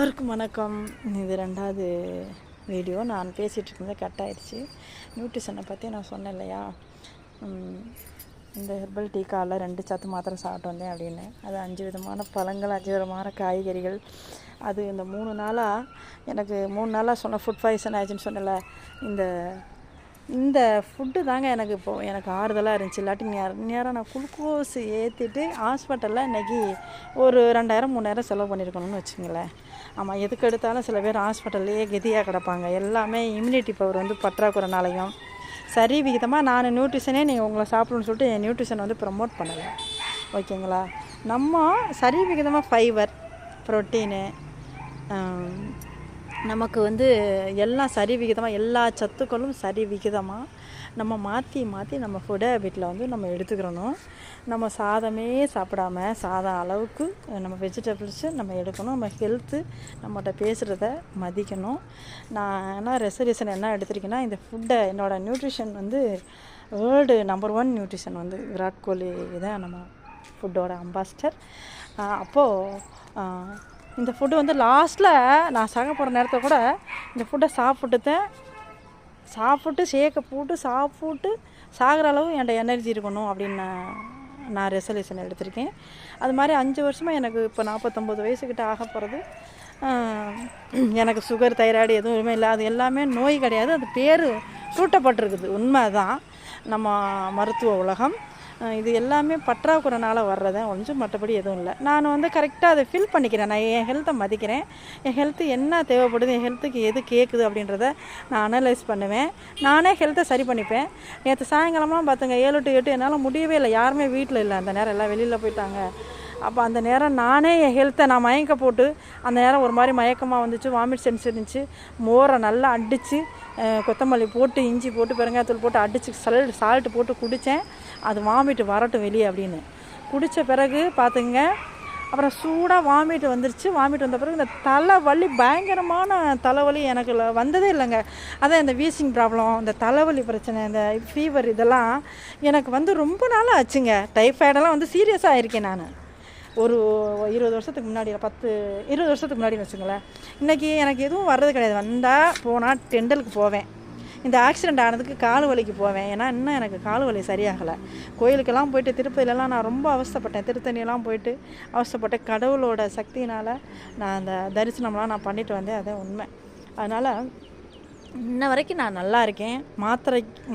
எல்லோருக்கும் வணக்கம். இது 2வது வீடியோ. நான் பேசிகிட்டு இருந்தது கட் ஆகிடுச்சு. நியூட்ரிஷனை பற்றி நான் சொன்னேன் இல்லையா, இந்த ஹெர்பல் டீ காலில் 2 சத்து மாத்திரை சாப்பிட்டு வந்தேன் அப்படின்னு. அது 5 விதமான பழங்கள், 5 விதமான காய்கறிகள். அது இந்த 3 நாளாக எனக்கு 3 நாளாக சொன்ன ஃபுட் பாய்சன் ஆயிடுச்சுன்னு சொன்னல. இந்த ஃபுட்டு தாங்க எனக்கு இப்போது எனக்கு ஆறுதலாக இருந்துச்சு. இல்லாட்டி நேரம் நான் குளுக்கோஸ் ஏற்றிட்டு ஹாஸ்பிட்டலில் இன்றைக்கி ஒரு 2000-3000 செலவு பண்ணியிருக்கணும்னு வச்சுங்களேன். ஆமாம், எதுக்கு எடுத்தாலும் சில பேர் ஹாஸ்பிட்டல்லையே கெதியாக கிடப்பாங்க. எல்லாமே இம்யூனிட்டி பவர் பற்றாக்குறைனாலையும் சரி விகிதமாக நான் நியூட்ரிஷனே நீங்கள் உங்களை சாப்பிடணும்னு சொல்லிட்டு என் நியூட்ரிஷன் ப்ரமோட் பண்ணலை. ஓகேங்களா? நம்ம சரி விகிதமாக ஃபைபர், ப்ரோட்டீனு, நமக்கு எல்லாம் சரி விகிதமாக, எல்லா சத்துக்களும் சரி விகிதமாக நம்ம மாற்றி நம்ம ஃபுட் ஹேபிட்டில் நம்ம எடுத்துக்கிறணும். நம்ம சாதமே சாப்பிடாம சாதம் அளவுக்கு நம்ம வெஜிடபிள்ஸு நம்ம எடுக்கணும். நம்ம ஹெல்த்து நம்மகிட்ட பேசுகிறத மதிக்கணும். நான் ரெசல்யூஷன் என்ன எடுத்திருக்கேன்னா, இந்த ஃபுட்டை என்னோடய nutrition world number 1 nutrition Virat Kohli தான் நம்ம ஃபுட்டோட அம்பாஸ்டர். அப்போது இந்த ஃபுட்டு லாஸ்ட்டில் நான் சாக போகிற நேரத்தில் கூட இந்த ஃபுட்டை சாப்பிட்டு ஷேக்கை போட்டு சாப்பிட்டு சாகிற அளவு என்கிட்ட எனர்ஜி இருக்கணும் அப்படின்னு நான் ரெசல்யூஷன் எடுத்திருக்கேன். அது மாதிரி 5 வருஷமாக எனக்கு இப்போ 49 வயசுக்கிட்ட ஆக போகிறது. எனக்கு சுகர், தைராய்டு எதுவுமே இல்லை. அது எல்லாமே நோய் கிடையாது. அது பேர் சூட்டப்பட்டிருக்குது. உண்மை தான். நம்ம மருத்துவ உலகம் இது எல்லாமே பற்றாக்குறைனால வர்றதை மற்றபடி எதுவும் இல்லை. நான் கரெக்டாக அதை ஃபில் பண்ணிக்கிறேன். நான் என் ஹெல்த்தை மதிக்கிறேன். என் ஹெல்த்து என்ன தேவைப்படுது, என் ஹெல்த்துக்கு எது கேட்குது அப்படின்றத நான் அனலைஸ் பண்ணுவேன். நானே ஹெல்த்தை சரி பண்ணிப்பேன். நேற்று சாயங்காலமாக பார்த்துங்க 7 to 8 என்னால் முடியவே இல்லை. யாருமே வீட்டில் இல்லை. அந்த நேரம் எல்லாம் வெளியில் போயிட்டாங்க. அப்போ அந்த நேரம் நானே என் ஹெல்த்தை நான் மயக்க போட்டு, அந்த நேரம் ஒரு மாதிரி மயக்கமாக வந்துச்சு, வாமிட் சென்ஸ் இருந்துச்சு. மோரை நல்லா அடித்து, கொத்தமல்லி போட்டு, இஞ்சி போட்டு, பெருங்காயத்தூள் போட்டு அடித்து சால்ட்டு போட்டு குடித்தேன். அது வாமிட்டு வரட்டும் வெளியே அப்படின்னு குடித்த பிறகு பார்த்துங்க, அப்புறம் சூடாக வாமிட் வந்துருச்சு. வாமிட் வந்த பிறகு இந்த தலைவலி, பயங்கரமான தலைவலி எனக்கு வந்ததே இல்லைங்க. அதான் இந்த வீசிங் ப்ராப்ளம், இந்த தலைவலி பிரச்சனை, இந்த ஃபீவர் இதெல்லாம் எனக்கு ரொம்ப நாளாக ஆச்சுங்க. டைஃபாய்டெல்லாம் சீரியஸாக ஆயிருக்கேன். நான் ஒரு 20 வருஷத்துக்கு முன்னாடி, 20 வருஷத்துக்கு முன்னாடி வச்சுங்களேன். இன்றைக்கி எனக்கு எதுவும் வர்றது கிடையாது. வந்தால் போனால் டெண்டலுக்கு போவேன். இந்த ஆக்சிடெண்ட் ஆனதுக்கு கால் வலிக்கு போவேன். ஏன்னா இன்னும் எனக்கு கால் வலி சரியாகலை. கோயிலுக்கெல்லாம் போயிட்டு, திருப்பதிலெலாம் நான் ரொம்ப அவஸ்தைப்பட்டேன். திருத்தணியெல்லாம் போயிட்டு அவஸ்தைப்பட்டேன். கடவுளோட சக்தினால் நான் அந்த தரிசனம்லாம் நான் பண்ணிட்டு வந்தேன். அதே உண்மை. அதனால் இன்ன வரைக்கும் நான் நல்லா இருக்கேன்.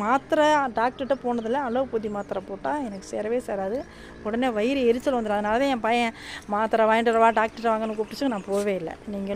மாத்திரை டாக்டர்கிட்ட போனதில்லை. அலோபதி மாத்திரை போட்டால் எனக்கு சேரவே சேராது. உடனே வயிறு எரிச்சல் வந்துடும். அதனால தான் என் பையன் மாத்திரை வாங்கிட்டு வரவா, டாக்டர்கிட்ட வாங்கன்னு கூப்பிட்டுச்சு. நான் போவே இல்லை. நீங்கள்